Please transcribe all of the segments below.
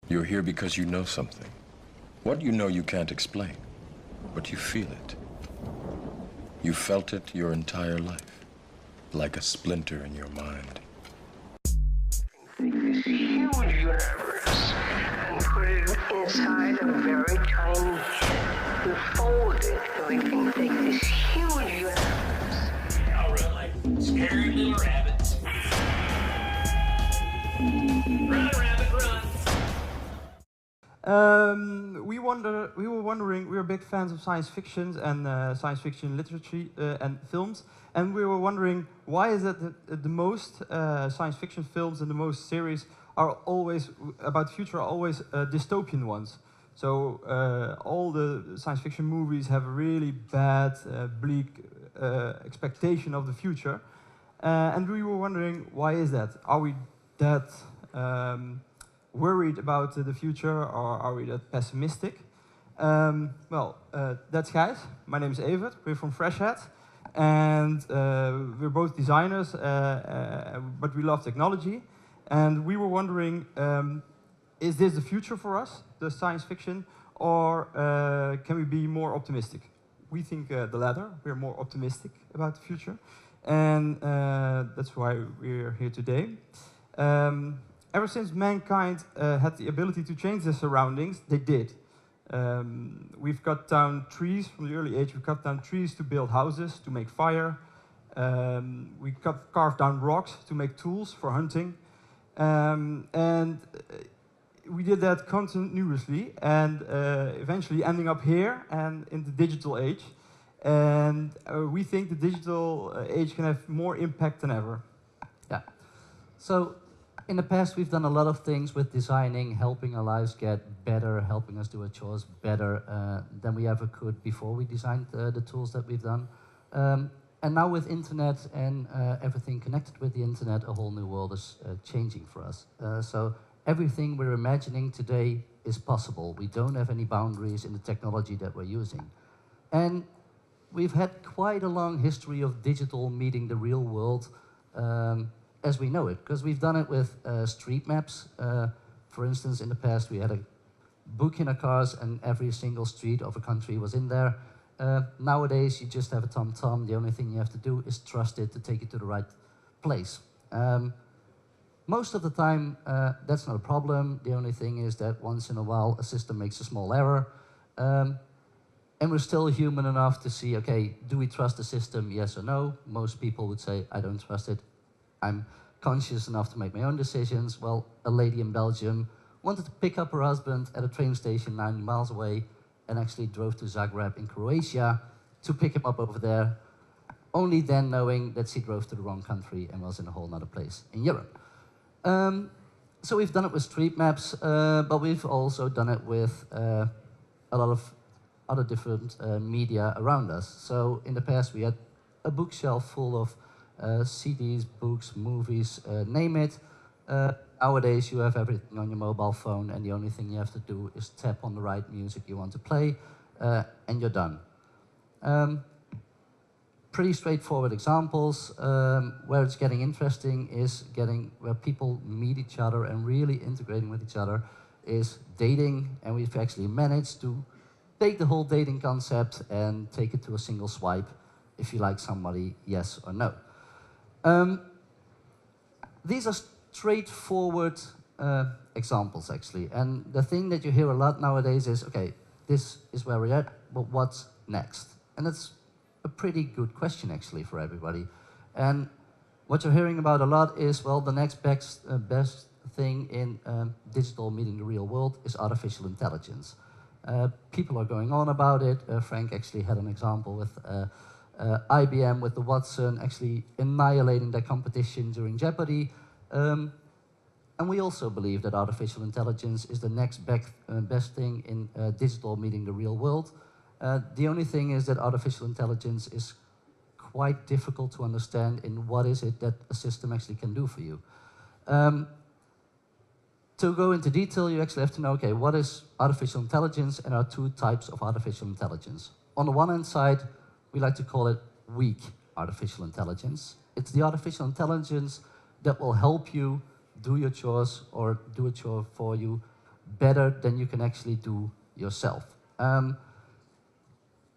You're here because you know something. What you know you can't explain, but you feel it. You felt it your entire life, like a splinter in your mind. Take this huge universe and put it inside a very tiny head. You fold it so we can take this huge universe. Y'all run like scary little rabbits. Run, rabbit, run. We were wondering, we were big fans of science fiction and science fiction literature and films, and we were wondering why is it that the most science fiction films and the most series are always about the future are always dystopian ones. So all the science fiction movies have a really bad, bleak expectation of the future, and we were wondering why is that? Are we that worried about the future, or are we that pessimistic? That's Gijs. My name is Evert. We're from Freshheads, and we're both designers, but we love technology. And we were wondering, is this the future for us, the science fiction, or can we be more optimistic? We think the latter. We're more optimistic about the future, and that's why we're here today. Ever since mankind had the ability to change their surroundings, they did. We've cut down trees from the early age. We cut down trees to build houses, to make fire. We carved down rocks to make tools for hunting. And we did that continuously, and eventually ending up here and in the digital age. And we think the digital age can have more impact than ever. Yeah. So in the past, we've done a lot of things with designing, helping our lives get better, helping us do our chores better than we ever could before we designed the tools that we've done. And now with internet and everything connected with the internet, a whole new world is changing for us. So everything we're imagining today is possible. We don't have any boundaries in the technology that we're using. And we've had quite a long history of digital meeting the real world as we know it, because we've done it with street maps. For instance, in the past, we had a book in our cars, and every single street of a country was in there. Nowadays, you just have a TomTom. The only thing you have to do is trust it to take you to the right place. Most of the time, that's not a problem. The only thing is that once in a while, a system makes a small error. And we're still human enough to see, okay, do we trust the system, yes or no? Most people would say, I don't trust it. I'm conscious enough to make my own decisions. Well, a lady in Belgium wanted to pick up her husband at a train station 90 miles away and actually drove to Zagreb in Croatia to pick him up over there, only then knowing that she drove to the wrong country and was in a whole other place in Europe. So we've done it with street maps, but we've also done it with a lot of other different media around us. So in the past, we had a bookshelf full of CDs, books, movies, name it. Nowadays, you have everything on your mobile phone, and the only thing you have to do is tap on the right music you want to play, and you're done. Pretty straightforward examples. Where it's getting interesting is where people meet each other and really integrating with each other is dating, and we've actually managed to take the whole dating concept and take it to a single swipe if you like somebody, yes or no. These are straightforward examples, actually. And the thing that you hear a lot nowadays is, okay, this is where we're at, but what's next? And that's a pretty good question, actually, for everybody. And what you're hearing about a lot is, well, the next best thing in digital meeting the real world is artificial intelligence. People are going on about it. Frank actually had an example with IBM with the Watson actually annihilating their competition during Jeopardy. And we also believe that artificial intelligence is the next best thing in digital meeting the real world. The only thing is that artificial intelligence is quite difficult to understand in what is it that a system actually can do for you. To go into detail, you actually have to know, okay, what is artificial intelligence, and there are two types of artificial intelligence. On the one hand side, we like to call it weak artificial intelligence. It's the artificial intelligence that will help you do your chores or do a chore for you better than you can actually do yourself.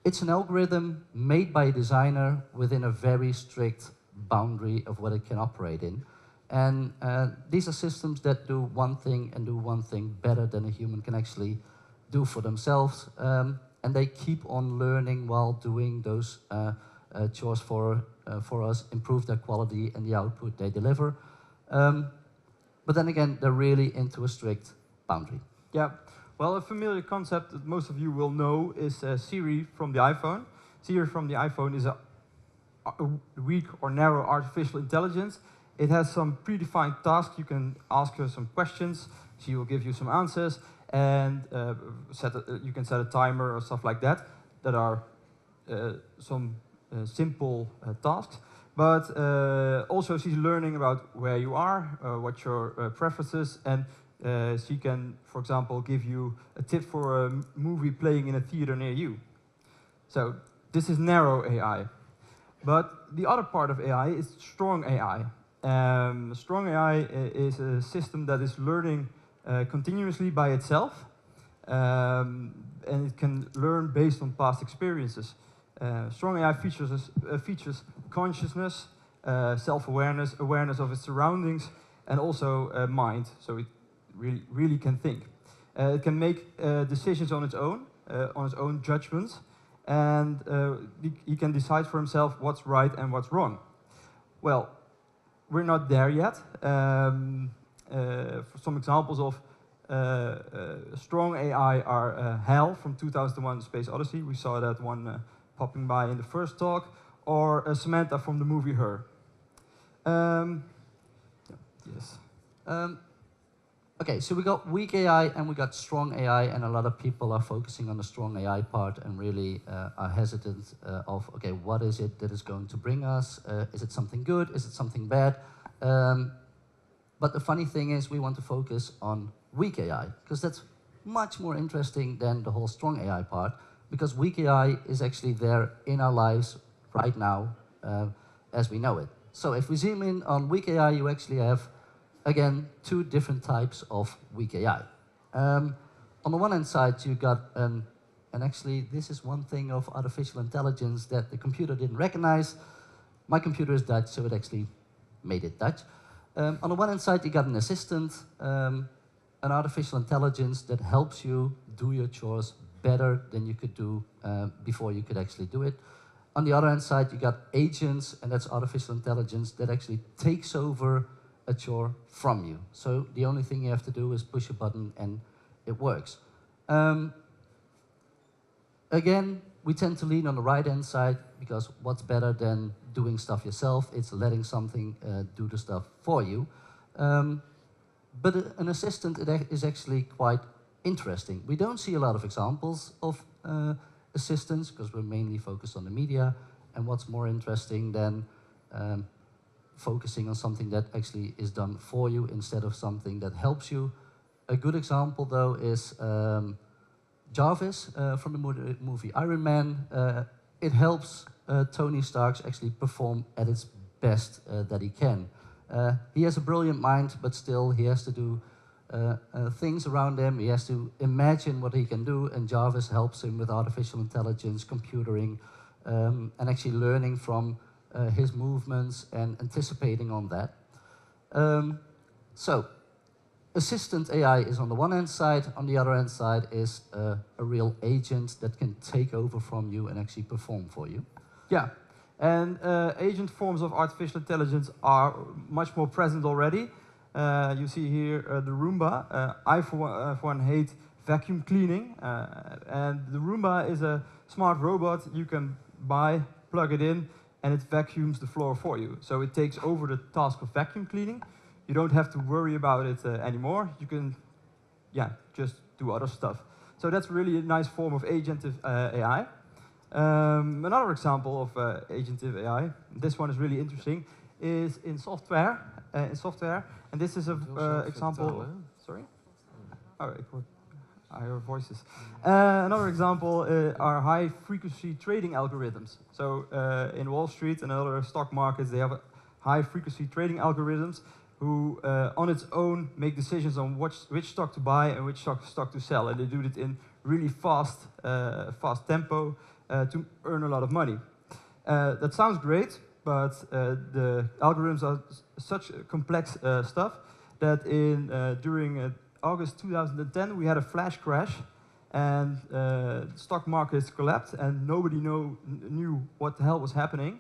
It's an algorithm made by a designer within a very strict boundary of what it can operate in. And these are systems that do one thing and do one thing better than a human can actually do for themselves. And they keep on learning while doing those chores for us, improve their quality and the output they deliver. But then again, they're really into a strict boundary. Yeah, well, a familiar concept that most of you will know is Siri from the iPhone. Siri from the iPhone is a weak or narrow artificial intelligence. It has some predefined tasks. You can ask her some questions. She will give you some answers, and you can set a timer or stuff like that. That are some simple tasks. But also she's learning about where you are, what your preferences, and she can, for example, give you a tip for a movie playing in a theater near you. So this is narrow AI. But the other part of AI is strong AI. Strong AI is a system that is learning continuously by itself, and it can learn based on past experiences. Strong AI features consciousness, self-awareness, awareness of its surroundings, and also mind, so it really can think. It can make decisions on its own judgments, and he can decide for himself what's right and what's wrong. Well, we're not there yet. For some examples of strong AI are HAL from 2001: Space Odyssey. We saw that one popping by in the first talk, or Samantha from the movie Her. Yes. Okay, so we got weak AI and we got strong AI, and a lot of people are focusing on the strong AI part and really are hesitant of, okay, what is it that is going to bring us? Is it something good? Is it something bad? But the funny thing is we want to focus on weak AI, because that's much more interesting than the whole strong AI part, because weak AI is actually there in our lives right now as we know it. So if we zoom in on weak AI, you actually have, again, two different types of weak AI. On the one hand side, you got, and actually this is one thing of artificial intelligence that the computer didn't recognize. My computer is Dutch, so it actually made it Dutch. On the one hand side, you got an assistant, an artificial intelligence that helps you do your chores better than you could do before you could actually do it. On the other hand side, you got agents, and that's artificial intelligence that actually takes over a chore from you. So the only thing you have to do is push a button and it works. Again, we tend to lean on the right-hand side, because what's better than doing stuff yourself? It's letting something do the stuff for you. But an assistant is actually quite interesting. We don't see a lot of examples of assistants, because we're mainly focused on the media. And what's more interesting than focusing on something that actually is done for you instead of something that helps you? A good example, though, is Jarvis from the movie Iron Man. It helps Tony Stark actually perform at its best that he can. He has a brilliant mind, but still he has to do things around him. He has to imagine what he can do, and Jarvis helps him with artificial intelligence, computering, and actually learning from his movements and anticipating on that. So, assistant AI is on the one hand side. On the other hand side is a real agent that can take over from you and actually perform for you. Yeah, and agent forms of artificial intelligence are much more present already. You see here the Roomba. I, for one, hate vacuum cleaning. And the Roomba is a smart robot you can buy, plug it in, and it vacuums the floor for you. So it takes over the task of vacuum cleaning. You don't have to worry about it anymore. You can, just do other stuff. So that's really a nice form of agentive AI. Another example of agentive AI, this one is really interesting, is in software. And this is an example. Sorry? Oh, I hear voices. Another example are high-frequency trading algorithms. So in Wall Street and other stock markets, they have high-frequency trading algorithms who on its own make decisions on which stock to buy and which stock to sell, and they do it in really fast tempo to earn a lot of money. That sounds great, but the algorithms are such complex stuff that during August 2010 we had a flash crash, and the stock markets collapsed, and nobody knew what the hell was happening.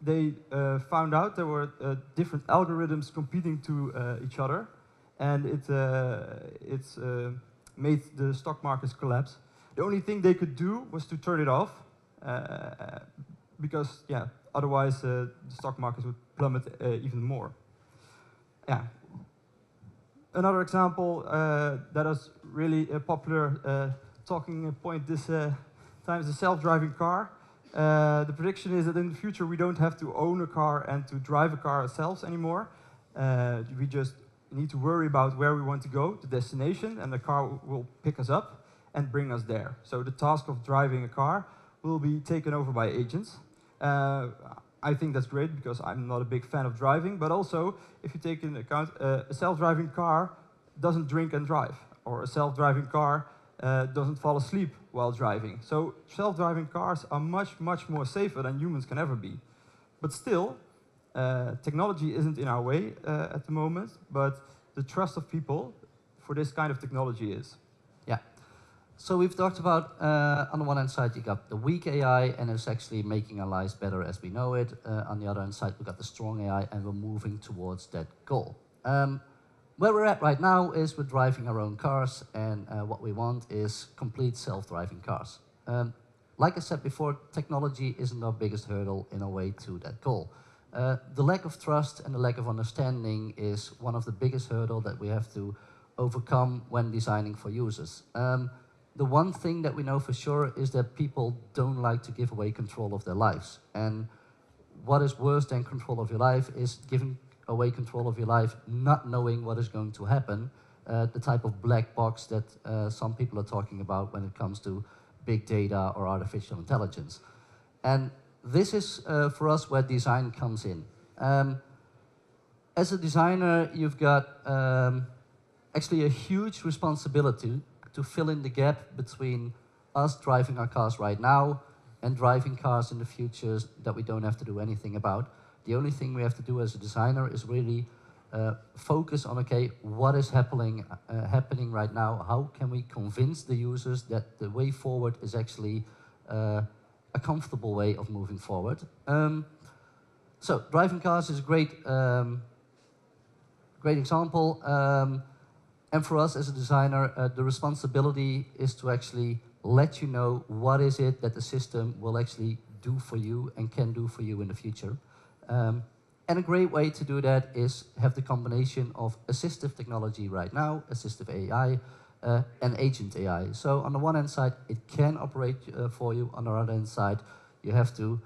They found out there were different algorithms competing to each other, and it made the stock markets collapse. The only thing they could do was to turn it off, because otherwise the stock markets would plummet even more. Yeah. Another example that is really a popular talking point this time is the self-driving car. The prediction is that in the future we don't have to own a car and to drive a car ourselves anymore. We just need to worry about where we want to go, the destination, and the car will pick us up and bring us there. So the task of driving a car will be taken over by agents. I think that's great because I'm not a big fan of driving, but also if you take into account a self-driving car doesn't drink and drive, or a self-driving car doesn't fall asleep while driving. So self-driving cars are much, much more safer than humans can ever be. But still, technology isn't in our way at the moment, but the trust of people for this kind of technology is. Yeah. So we've talked about, on the one hand side, you got the weak AI, and it's actually making our lives better as we know it. On the other hand side, we got the strong AI, and we're moving towards that goal. Where we're at right now is we're driving our own cars, and what we want is complete self-driving cars. Like I said before, technology isn't our biggest hurdle in our way to that goal. The lack of trust and the lack of understanding is one of the biggest hurdles that we have to overcome when designing for users. The one thing that we know for sure is that people don't like to give away control of their lives. And what is worse than control of your life is giving away control of your life, not knowing what is going to happen, the type of black box that some people are talking about when it comes to big data or artificial intelligence. And this is, for us, where design comes in. As a designer, you've got actually a huge responsibility to fill in the gap between us driving our cars right now and driving cars in the future that we don't have to do anything about. The only thing we have to do as a designer is really focus on, okay, what is happening right now? How can we convince the users that the way forward is actually a comfortable way of moving forward? So driving cars is a great example. And for us as a designer, the responsibility is to actually let you know what is it that the system will actually do for you and can do for you in the future. And a great way to do that is have the combination of assistive technology right now, assistive AI, and agent AI. So on the one hand side, it can operate for you. On the other hand side, you have to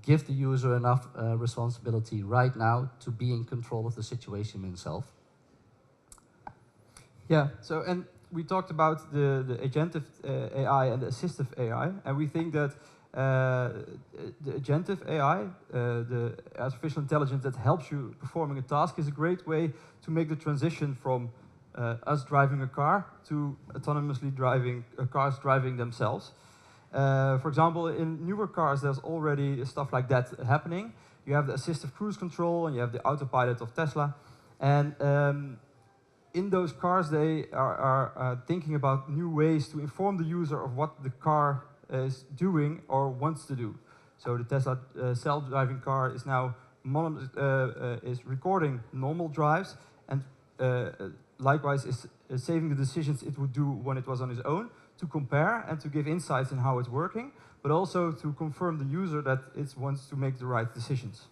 give the user enough responsibility right now to be in control of the situation himself. Yeah, so and we talked about the agentive AI and the assistive AI, and we think that the agentive AI, the artificial intelligence that helps you performing a task, is a great way to make the transition from us driving a car to autonomously driving cars driving themselves. For example, in newer cars, there's already stuff like that happening. You have the assistive cruise control, and you have the autopilot of Tesla, and in those cars, they are thinking about new ways to inform the user of what the car is doing or wants to do. So the Tesla self-driving car is now is recording normal drives, and likewise is saving the decisions it would do when it was on its own, to compare and to give insights in how it's working, but also to confirm the user that it wants to make the right decisions.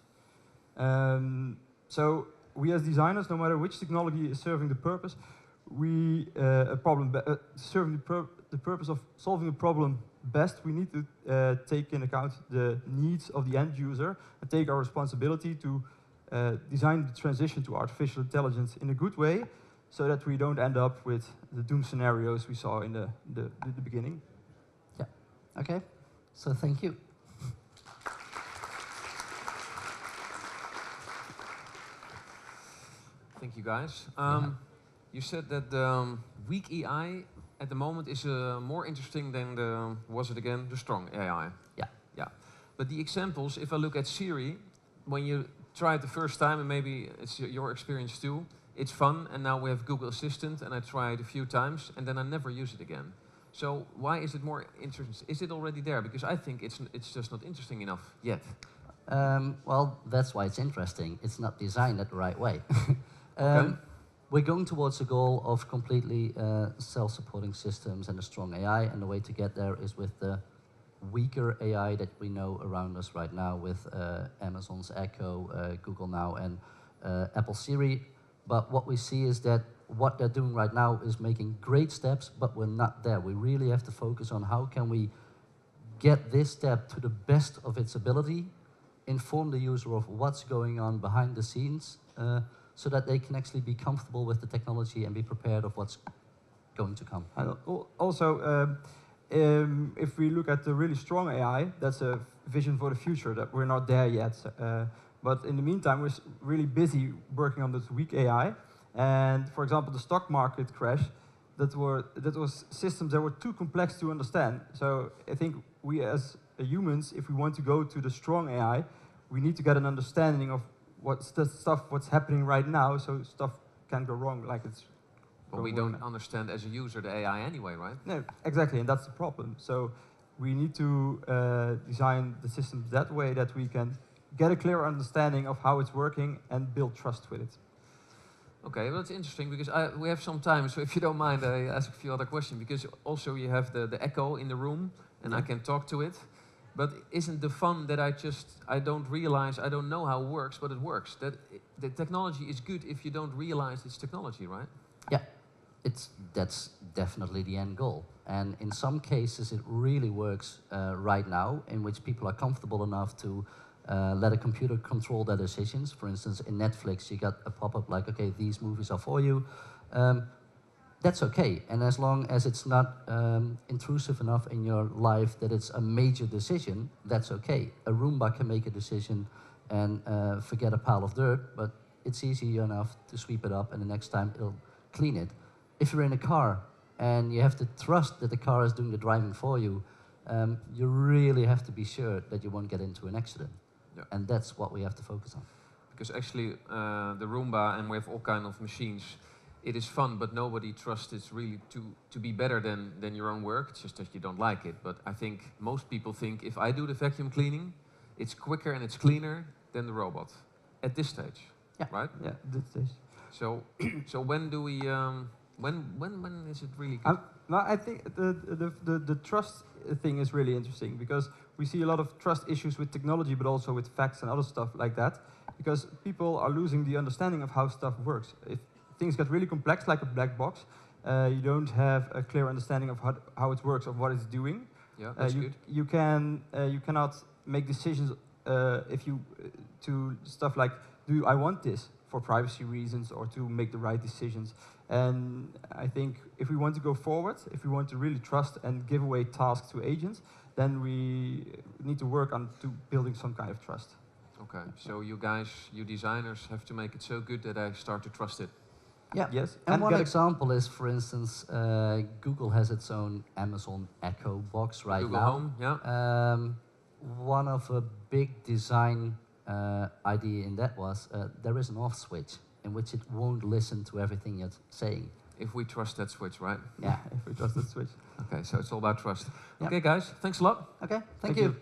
So we as designers, no matter which technology is serving the purpose, serving the purpose of solving a problem best, we need to take into account the needs of the end user and take our responsibility to design the transition to artificial intelligence in a good way, so that we don't end up with the doom scenarios we saw in the beginning. Yeah. Okay. So thank you. Thank you, guys. You said that the weak AI at the moment is more interesting than the, was it again, the strong AI? Yeah. Yeah. But the examples, if I look at Siri, when you try it the first time, and maybe it's your experience too, it's fun, and now we have Google Assistant, and I try it a few times, and then I never use it again. So why is it more interesting? Is it already there? Because I think it's just not interesting enough yet. Well, that's why it's interesting. It's not designed at the right way. Okay. We're going towards a goal of completely self-supporting systems and a strong AI, and the way to get there is with the weaker AI that we know around us right now with Amazon's Echo, Google Now, and Apple Siri. But what we see is that what they're doing right now is making great steps, but we're not there. We really have to focus on how can we get this step to the best of its ability, inform the user of what's going on behind the scenes, so that they can actually be comfortable with the technology and be prepared of what's going to come. And also, if we look at the really strong AI, that's a vision for the future, that we're not there yet. But in the meantime, we're really busy working on this weak AI. And for example, the stock market crash, that was systems that were too complex to understand. So I think we as humans, if we want to go to the strong AI, we need to get an understanding of what's happening right now, so stuff can go wrong like it's. But we don't understand as a user the AI anyway, right? No, exactly, and that's the problem. So we need to design the systems that way that we can get a clear understanding of how it's working and build trust with it. Okay, well, that's interesting because we have some time, so if you don't mind, I ask a few other questions, because also you have the Echo in the room, and I can talk to it. But isn't the fun that I don't realize, I don't know how it works, but it works? That the technology is good if you don't realize it's technology, right? Yeah, that's definitely the end goal. And in some cases, it really works right now, in which people are comfortable enough to let a computer control their decisions. For instance, in Netflix, you got a pop-up like, okay, these movies are for you. That's okay, and as long as it's not intrusive enough in your life that it's a major decision, that's okay. A Roomba can make a decision and forget a pile of dirt, but it's easy enough to sweep it up, and the next time it'll clean it. If you're in a car and you have to trust that the car is doing the driving for you, you really have to be sure that you won't get into an accident. Yeah. And that's what we have to focus on. Because actually, the Roomba, and we have all kind of machines, it is fun, but nobody trusts it really to be better than your own work. It's just that you don't like it. But I think most people think if I do the vacuum cleaning, it's quicker and it's cleaner than the robot at this stage, right? Yeah, this stage. So when do we? When is it really good? No, I think the trust thing is really interesting because we see a lot of trust issues with technology, but also with facts and other stuff like that. Because people are losing the understanding of how stuff works. If things get really complex, like a black box, you don't have a clear understanding of how it works, of what it's doing. Yeah, that's good. You cannot make decisions to stuff like, do I want this for privacy reasons or to make the right decisions? And I think if we want to go forward, if we want to really trust and give away tasks to agents, then we need to work on building some kind of trust. Okay, so you guys, you designers, have to make it so good that I start to trust it. Yeah. Yes. And one example is, for instance, Google has its own Amazon Echo box right Google now. Home, yeah. One of a big design idea in that was there is an off switch in which it won't listen to everything you're saying. If we trust that switch, right? Yeah. If we trust that switch. Okay, so it's all about trust. Yep. Okay, guys, thanks a lot. Okay, thank you.